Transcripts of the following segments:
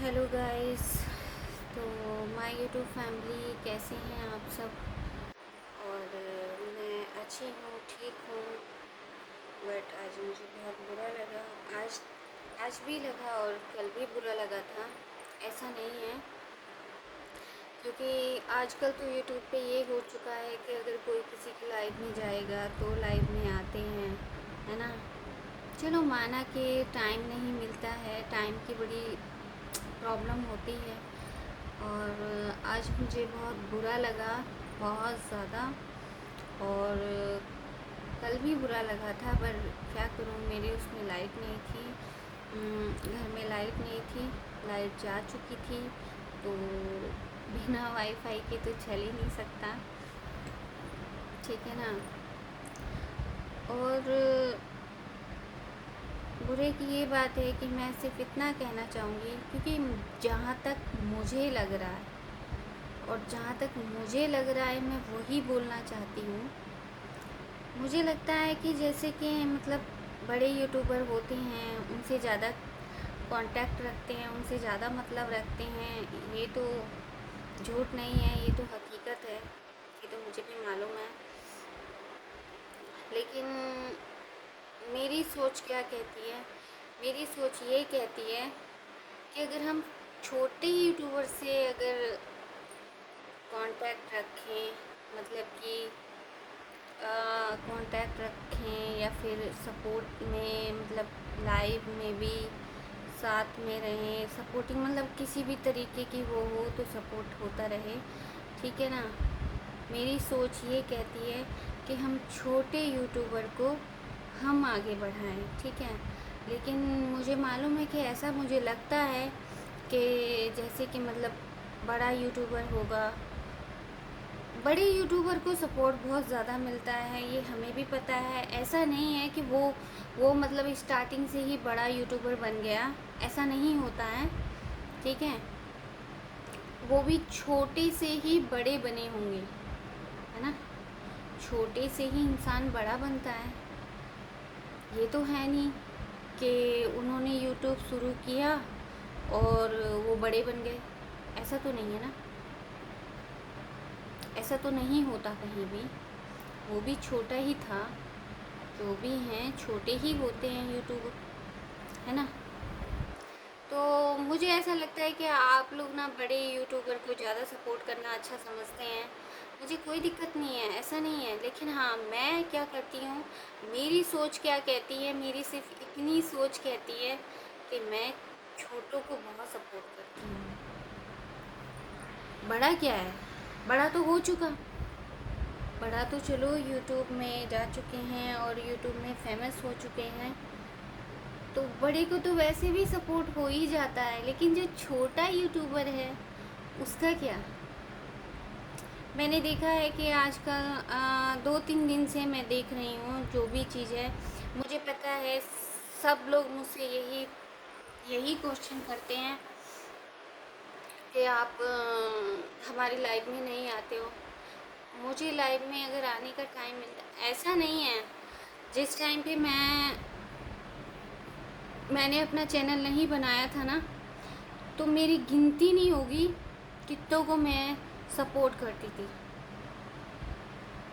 Hello guys. तो my YouTube family, कैसे हैं आप सब? और मैं अच्छी हूँ, ठीक हूँ। बट आज मुझे बहुत बुरा लगा। आज भी लगा और कल भी बुरा लगा था। ऐसा नहीं है, क्योंकि आजकल तो यूट्यूब पे ये हो चुका है कि अगर कोई किसी की लाइव में जाएगा तो लाइव में आते हैं, है ना। चलो, माना कि टाइम नहीं मिलता है, टाइम की बड़ी प्रॉब्लम होती है। और आज मुझे बहुत बुरा लगा, बहुत ज़्यादा। और कल भी बुरा लगा था, पर क्या करूँ, मेरी उसमें लाइट नहीं थी। घर में लाइट नहीं थी, लाइट जा चुकी थी। तो बिना वाईफाई के तो चल ही नहीं सकता, ठीक है ना। और बुरे की ये बात है कि मैं सिर्फ इतना कहना चाहूँगी, क्योंकि जहाँ तक मुझे लग रहा है और जहाँ तक मुझे लग रहा है मैं वही बोलना चाहती हूँ। मुझे लगता है कि जैसे कि मतलब बड़े यूट्यूबर होते हैं, उनसे ज़्यादा कांटेक्ट रखते हैं, उनसे ज़्यादा मतलब रखते हैं, ये तो झूठ नहीं है, ये तो हकीकत है, ये तो मुझे भी मालूम है। लेकिन मेरी सोच क्या कहती है, मेरी सोच ये कहती है कि अगर हम छोटे यूट्यूबर से अगर कांटेक्ट रखें, मतलब कि कांटेक्ट रखें, या फिर सपोर्ट में, मतलब लाइव में भी साथ में रहें, सपोर्टिंग, मतलब किसी भी तरीके की वो हो तो सपोर्ट होता रहे, ठीक है ना। मेरी सोच ये कहती है कि हम छोटे यूट्यूबर को हम आगे बढ़ाएं, ठीक है। लेकिन मुझे मालूम है कि ऐसा मुझे लगता है कि जैसे कि मतलब बड़ा यूट्यूबर होगा, बड़े यूट्यूबर को सपोर्ट बहुत ज़्यादा मिलता है, ये हमें भी पता है। ऐसा नहीं है कि वो मतलब स्टार्टिंग से ही बड़ा यूट्यूबर बन गया, ऐसा नहीं होता है, ठीक है। वो भी छोटे से ही बड़े बने होंगे, है ना। छोटे से ही इंसान बड़ा बनता है। ये तो है नहीं कि उन्होंने यूट्यूब शुरू किया और वो बड़े बन गए, ऐसा तो नहीं है ना। ऐसा तो नहीं होता कहीं भी। वो भी छोटा ही था, जो भी हैं छोटे ही होते हैं यूट्यूब, है ना। तो मुझे ऐसा लगता है कि आप लोग ना बड़े यूट्यूबर को ज़्यादा सपोर्ट करना अच्छा समझते हैं। मुझे कोई दिक्कत नहीं है, ऐसा नहीं है। लेकिन हाँ, मैं क्या करती हूँ, मेरी सोच क्या कहती है, मेरी सिर्फ इतनी सोच कहती है कि मैं छोटों को बहुत सपोर्ट करती हूँ। बड़ा क्या है, बड़ा तो हो चुका, बड़ा तो चलो यूट्यूब में जा चुके हैं और यूट्यूब में फेमस हो चुके हैं, तो बड़े को तो वैसे भी सपोर्ट हो ही जाता है। लेकिन जो छोटा यूट्यूबर है उसका क्या। मैंने देखा है कि आजकल 2-3 दिन से मैं देख रही हूँ, जो भी चीज़ है मुझे पता है, सब लोग मुझसे यही यही क्वेश्चन करते हैं कि आप हमारी लाइव में नहीं आते हो। मुझे लाइव में अगर आने का टाइम मिलता, ऐसा नहीं है, जिस टाइम पे मैंने अपना चैनल नहीं बनाया था ना, तो मेरी गिनती नहीं होगी कितनों को मैं सपोर्ट करती थी।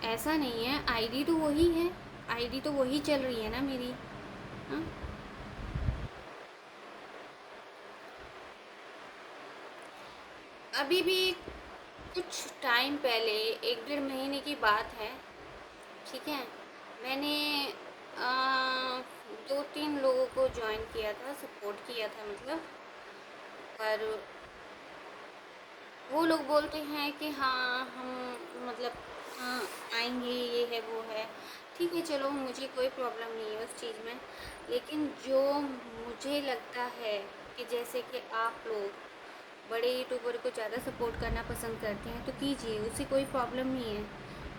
ऐसा नहीं है, आईडी तो वही है, आईडी तो वही चल रही है ना मेरी। हाँ, अभी भी कुछ टाइम पहले, 1-1.5 महीने की बात है, ठीक है। मैंने 2-3 लोगों को ज्वाइन किया था, सपोर्ट किया था मतलब। पर वो लोग बोलते हैं कि हाँ हम मतलब हाँ आएंगे, ये है वो है, ठीक है, चलो, मुझे कोई प्रॉब्लम नहीं है उस चीज़ में। लेकिन जो मुझे लगता है कि जैसे कि आप लोग बड़े यूट्यूबर को ज़्यादा सपोर्ट करना पसंद करते हैं, तो कीजिए, उससे कोई प्रॉब्लम नहीं है।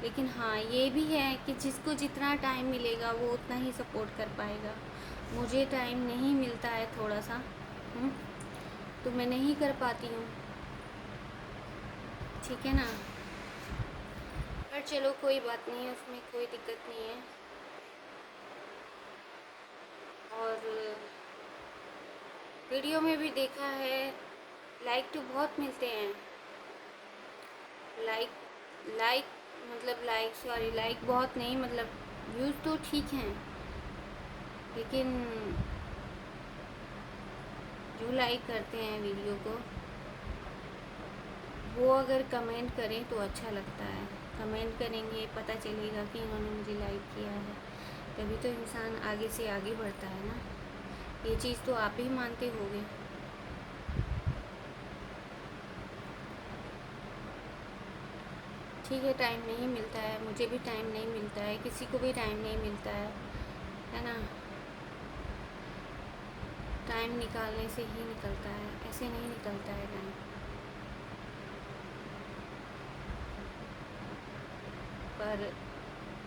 लेकिन हाँ, ये भी है कि जिसको जितना टाइम मिलेगा वो उतना ही सपोर्ट कर पाएगा। मुझे टाइम नहीं मिलता है थोड़ा सा, तो मैं नहीं कर पाती हूँ, ठीक है ना। पर चलो, कोई बात नहीं है, उसमें कोई दिक्कत नहीं है। और वीडियो में भी देखा है लाइक तो बहुत मिलते हैं। लाइक लाइक मतलब लाइक सॉरी लाइक बहुत नहीं, मतलब व्यूज़ तो ठीक हैं, लेकिन जो लाइक करते हैं वीडियो को वो अगर कमेंट करें तो अच्छा लगता है। कमेंट करेंगे, पता चलेगा कि इन्होंने मुझे लाइक किया है, तभी तो इंसान आगे से आगे बढ़ता है ना। ये चीज़ तो आप भी मानते होंगे। ठीक है, टाइम नहीं मिलता है, मुझे भी टाइम नहीं मिलता है, किसी को भी टाइम नहीं मिलता है ना। टाइम निकालने से ही निकलता है, ऐसे नहीं निकलता है टाइम। पर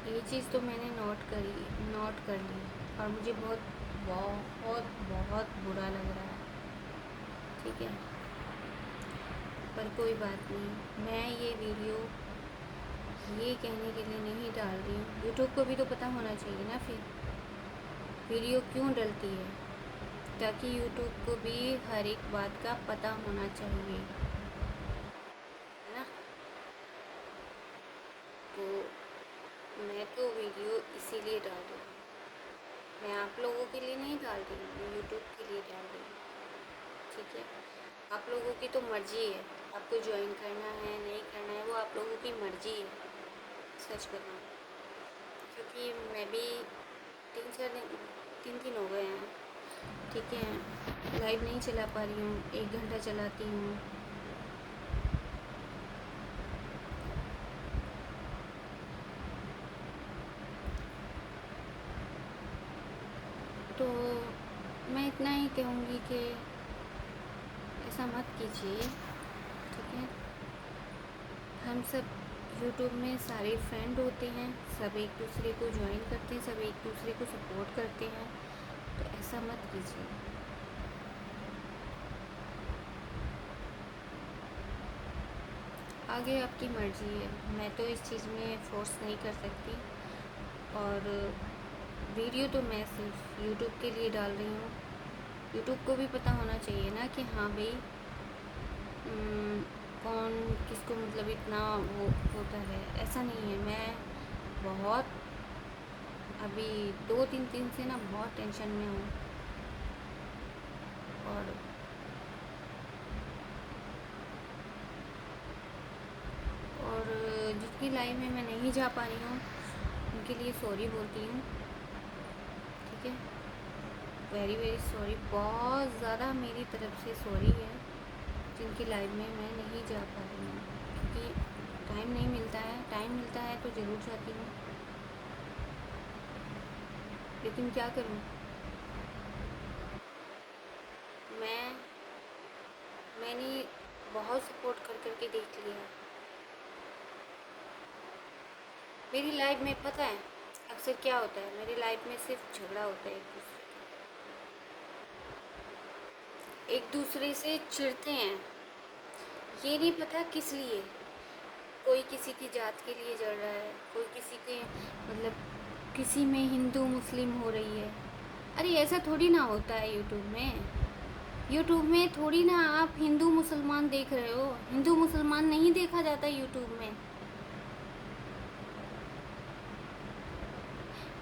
ये चीज़ तो मैंने नोट कर ली, और मुझे बहुत बहुत बहुत बुरा लग रहा है। ठीक है, पर कोई बात नहीं। मैं ये वीडियो ये कहने के लिए नहीं डाल रही हूँ, यूट्यूब को भी तो पता होना चाहिए ना फिर वीडियो क्यों डलती है, ताकि यूट्यूब को भी हर एक बात का पता होना चाहिए, है ना। तो मैं तो वीडियो इसीलिए डाल रही हूँ, मैं आप लोगों के लिए नहीं डाल रही हूँ, मैं यूट्यूब के लिए डाल रही हूँ। ठीक है, आप लोगों की तो मर्ज़ी है, आपको ज्वाइन करना है नहीं करना है वो आप लोगों की मर्ज़ी है, सच बताऊँ। क्योंकि मैं भी 3 दिन हो गए हैं, ठीक है, लाइव नहीं चला पा रही हूँ, 1 घंटा चलाती हूँ। तो मैं इतना ही कहूँगी कि ऐसा मत कीजिए, ठीक है। हम सब यूट्यूब में सारे फ्रेंड होते हैं, सब एक दूसरे को ज्वाइन करते हैं, सब एक दूसरे को सपोर्ट करते हैं, तो ऐसा मत कीजिए। आगे आपकी मर्ज़ी है, मैं तो इस चीज़ में फ़ोर्स नहीं कर सकती। और वीडियो तो मैं सिर्फ यूट्यूब के लिए डाल रही हूँ, यूट्यूब को भी पता होना चाहिए ना कि हाँ भाई कौन किसको मतलब इतना वो होता है, ऐसा नहीं है। मैं बहुत अभी 2-3 दिन से ना बहुत टेंशन में हूँ, और जिसकी लाइफ में मैं नहीं जा पा रही हूँ उनके लिए सॉरी बोलती हूँ, ठीक है। वेरी वेरी सॉरी, बहुत ज़्यादा मेरी तरफ से सॉरी है जिनकी लाइफ में मैं नहीं जा पा रही हूँ, क्योंकि टाइम नहीं मिलता है। टाइम मिलता है तो ज़रूर जाती हूँ, लेकिन क्या करूँ। मैंने बहुत सपोर्ट कर कर के देख लिया। मेरी लाइफ में पता है अक्सर क्या होता है, मेरी लाइफ में सिर्फ झगड़ा होता है, एक दूसरे से चिढ़ते हैं, ये नहीं पता किस लिए। कोई किसी की जात के लिए जल रहा है, कोई किसी के मतलब किसी में हिंदू मुस्लिम हो रही है। अरे ऐसा थोड़ी ना होता है यूट्यूब में थोड़ी ना आप हिंदू मुसलमान देख रहे हो, हिंदू मुसलमान नहीं देखा जाता यूट्यूब में।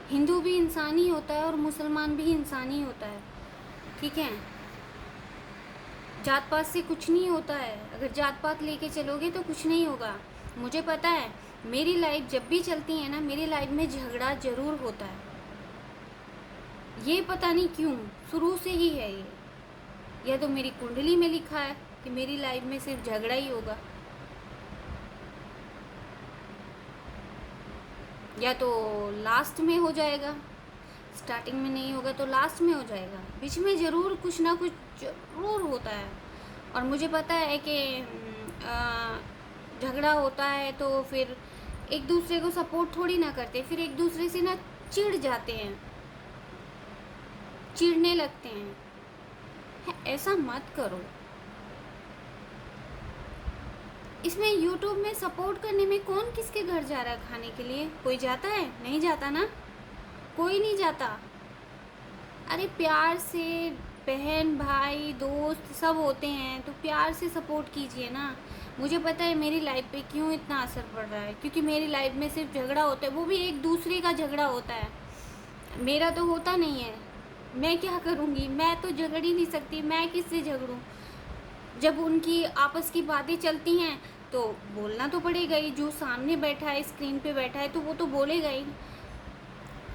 हिंदू भी इंसान ही होता है और मुसलमान भी इंसान ही होता है, ठीक है। जात पात से कुछ नहीं होता है, अगर जात पात लेके चलोगे तो कुछ नहीं होगा। मुझे पता है, मेरी लाइफ जब भी चलती है ना, मेरी लाइफ में झगड़ा ज़रूर होता है, ये पता नहीं क्यों, शुरू से ही है ये। या तो मेरी कुंडली में लिखा है कि मेरी लाइफ में सिर्फ झगड़ा ही होगा, या तो लास्ट में हो जाएगा, स्टार्टिंग में नहीं होगा तो लास्ट में हो जाएगा, बीच में ज़रूर कुछ ना कुछ ज़रूर होता है। और मुझे पता है कि झगड़ा होता है तो फिर एक दूसरे को सपोर्ट थोड़ी ना करते, फिर एक दूसरे से ना चिढ़ जाते हैं, चिढ़ने लगते हैं। ऐसा मत करो। इसमें यूट्यूब में सपोर्ट करने में कौन किसके घर जा रहा है खाने के लिए? कोई जाता है? नहीं जाता ना, कोई नहीं जाता। अरे प्यार से बहन भाई दोस्त सब होते हैं, तो प्यार से सपोर्ट कीजिए ना। मुझे पता है मेरी लाइफ पे क्यों इतना असर पड़ रहा है, क्योंकि मेरी लाइफ में सिर्फ झगड़ा होता है, वो भी एक दूसरे का झगड़ा होता है, मेरा तो होता नहीं है। मैं क्या करूँगी, मैं तो झगड़ ही नहीं सकती, मैं किससे झगड़ूँ। जब उनकी आपस की बातें चलती हैं तो बोलना तो पड़ेगा ही, जो सामने बैठा है स्क्रीन पे बैठा है तो वो तो बोलेगा ही।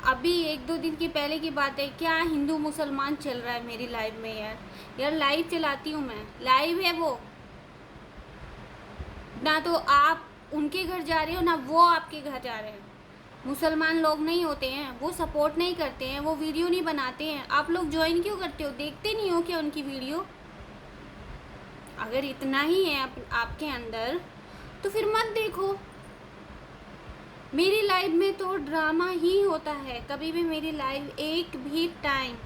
अभी 1-2 दिन की पहले की बात है, क्या हिंदू मुसलमान चल रहा है मेरी लाइव में यार। यार लाइव चलाती हूँ मैं, लाइव है वो, ना तो आप उनके घर जा रहे हो ना वो आपके घर जा रहे हैं। मुसलमान लोग नहीं होते हैं, वो सपोर्ट नहीं करते हैं, वो वीडियो नहीं बनाते हैं। आप लोग ज्वाइन क्यों करते हो, देखते नहीं हो क्या उनकी वीडियो। अगर इतना ही है आपके अंदर तो फिर मत देखो। मेरी लाइफ में तो ड्रामा ही होता है, कभी भी मेरी लाइफ एक भी टाइम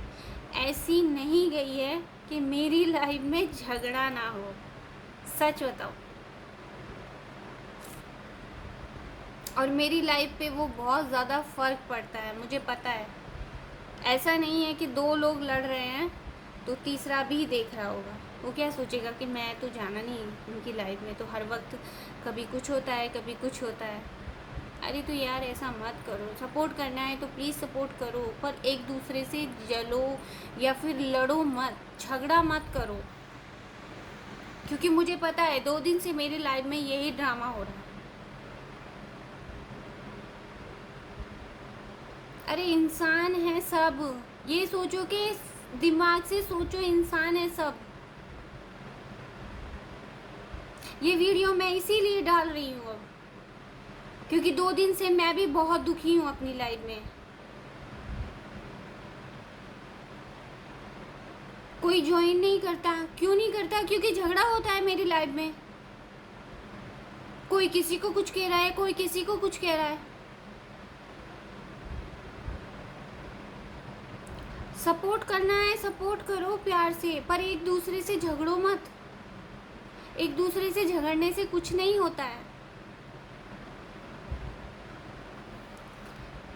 ऐसी नहीं गई है कि मेरी लाइफ में झगड़ा ना हो। सच बताओ। और मेरी लाइफ पे वो बहुत ज़्यादा फ़र्क पड़ता है, मुझे पता है। ऐसा नहीं है कि 2 लोग लड़ रहे हैं तो तीसरा भी देख रहा होगा, वो क्या सोचेगा कि मैं तो जाना नहीं उनकी लाइफ में, तो हर वक्त कभी कुछ होता है कभी कुछ होता है। अरे तो यार ऐसा मत करो, सपोर्ट करना है तो प्लीज़ सपोर्ट करो, पर एक दूसरे से जलो या फिर लड़ो मत, झगड़ा मत करो। क्योंकि मुझे पता है 2 दिन से मेरी लाइफ में यही ड्रामा हो रहा है। अरे इंसान है सब, ये सोचो कि दिमाग से सोचो, इंसान है सब। ये वीडियो मैं इसीलिए डाल रही हूँ अब, क्योंकि 2 दिन से मैं भी बहुत दुखी हूँ अपनी लाइफ में। कोई ज्वाइन नहीं करता, क्यों नहीं करता, क्योंकि झगड़ा होता है मेरी लाइफ में। कोई किसी को कुछ कह रहा है, कोई किसी को कुछ कह रहा है। सपोर्ट करना है सपोर्ट करो प्यार से, पर एक दूसरे से झगड़ो मत। एक दूसरे से झगड़ने से कुछ नहीं होता है।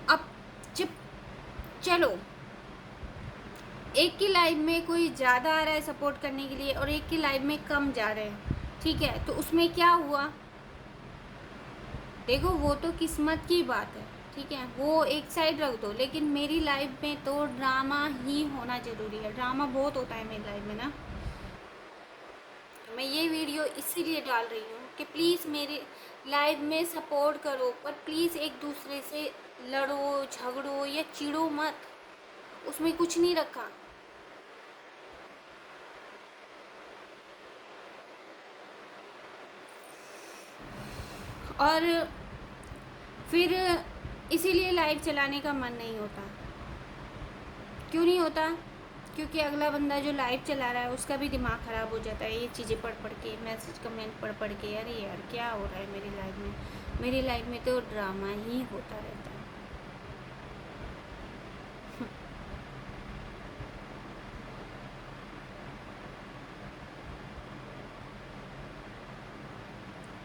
अब जब चलो एक की लाइफ में कोई ज़्यादा आ रहा है सपोर्ट करने के लिए और एक की लाइफ में कम जा रहे हैं, ठीक है, तो उसमें क्या हुआ, देखो वो तो किस्मत की बात है, ठीक है, वो एक साइड रख दो। लेकिन मेरी लाइफ में तो ड्रामा ही होना ज़रूरी है, ड्रामा बहुत होता है मेरी लाइफ में ना। तो मैं ये वीडियो इसीलिए डाल रही हूँ कि प्लीज़ मेरी लाइफ में सपोर्ट करो, पर प्लीज़ एक दूसरे से लड़ो झगड़ो या चिढ़ो मत, उसमें कुछ नहीं रखा। और फिर इसीलिए लाइव चलाने का मन नहीं होता। क्यों नहीं होता, क्योंकि अगला बंदा जो लाइव चला रहा है उसका भी दिमाग ख़राब हो जाता है ये चीज़ें पढ़ पढ़ के, मैसेज कमेंट पढ़ पढ़ के। अरे यार क्या हो रहा है मेरी लाइफ में, मेरी लाइफ में तो ड्रामा ही होता रहता है।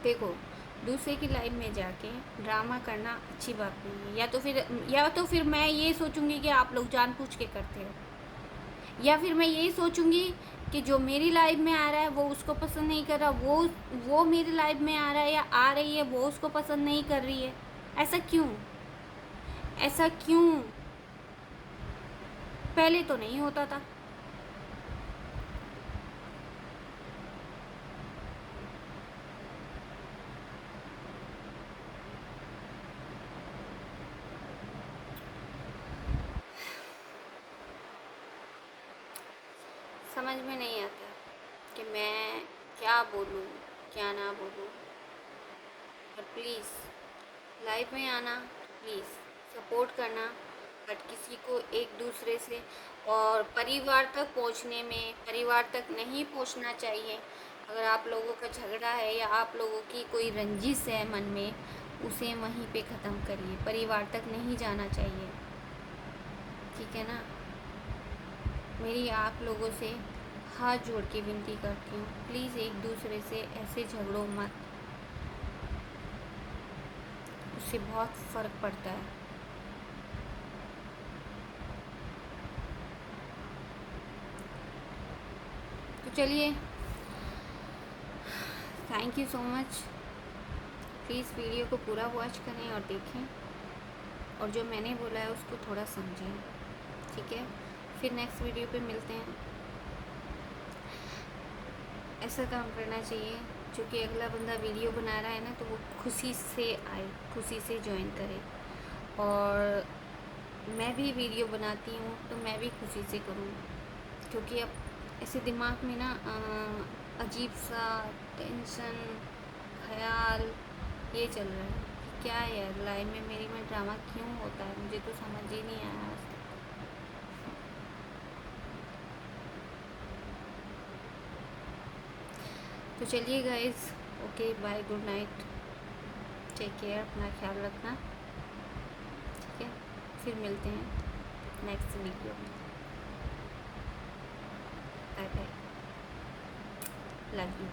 देखो दूसरे की लाइफ में जाके ड्रामा करना अच्छी बात नहीं है। या तो फिर मैं ये सोचूंगी कि आप लोग जानबूझ के करते हो, या फिर मैं यही सोचूंगी कि जो मेरी लाइफ में आ रहा है वो उसको पसंद नहीं कर रहा, वो मेरी लाइफ में आ रहा है या आ रही है वो उसको पसंद नहीं कर रही है। ऐसा क्यों, ऐसा क्यों, पहले तो नहीं होता था। समझ में नहीं आता कि मैं क्या बोलूँ क्या ना बोलूँ। पर प्लीज़ लाइफ में आना, प्लीज़ सपोर्ट करना, बट किसी को एक दूसरे से और परिवार तक पहुंचने में, परिवार तक नहीं पहुंचना चाहिए। अगर आप लोगों का झगड़ा है या आप लोगों की कोई रंजिश है मन में, उसे वहीं पे ख़त्म करिए, परिवार तक नहीं जाना चाहिए, ठीक है ना। मेरी आप लोगों से हाथ जोड़ के विनती करती हूँ, प्लीज़ एक दूसरे से ऐसे झगड़ो मत, उससे बहुत फ़र्क पड़ता है। चलिए, thank you so much. Please video को पूरा वॉच करें और देखें, और जो मैंने बोला है उसको थोड़ा समझें, ठीक है। फिर नेक्स्ट वीडियो पे मिलते हैं। ऐसा काम करना चाहिए जो कि अगला बंदा वीडियो बना रहा है ना, तो वो खुशी से आए, खुशी से ज्वाइन करे। और मैं भी वीडियो बनाती हूँ तो मैं भी खुशी से करूँ, क्योंकि अब ऐसे दिमाग में ना अजीब सा टेंशन, ख्याल ये चल रहा है कि क्या है यार, लाइफ में मेरी में ड्रामा क्यों होता है, मुझे तो समझ ही नहीं आया आज तक। तो चलिए guys, okay bye, good night, take care, अपना ख्याल रखना, ठीक है। फिर मिलते हैं नेक्स्ट वीडियो में। Bye bye, love you.